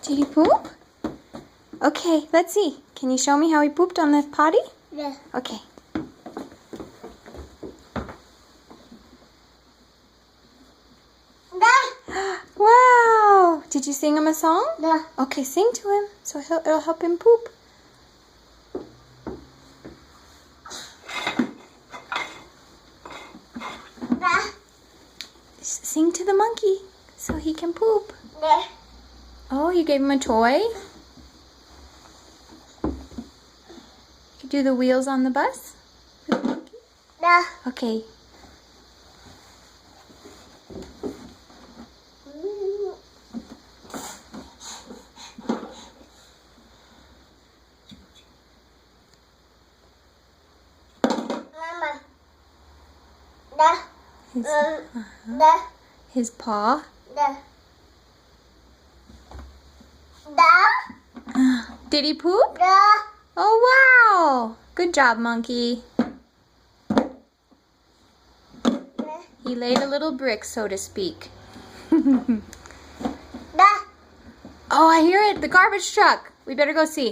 Did he poop? Okay, let's see. Can you show me how he pooped on the potty? Yeah. Okay. Wow! Did you sing him a song? Yeah. Okay, sing to him so it'll help him poop. Sing to the monkey so he can poop. Yeah. Oh, you gave him a toy? You could do the wheels on the bus with the monkey? Yeah. Okay. Mama. Da. His, Da. his paw. Da. Da. Did he poop? Da. Oh, wow! Good job, monkey. He laid a little brick, so to speak. Da. Oh, I hear it. The garbage truck. We better go see.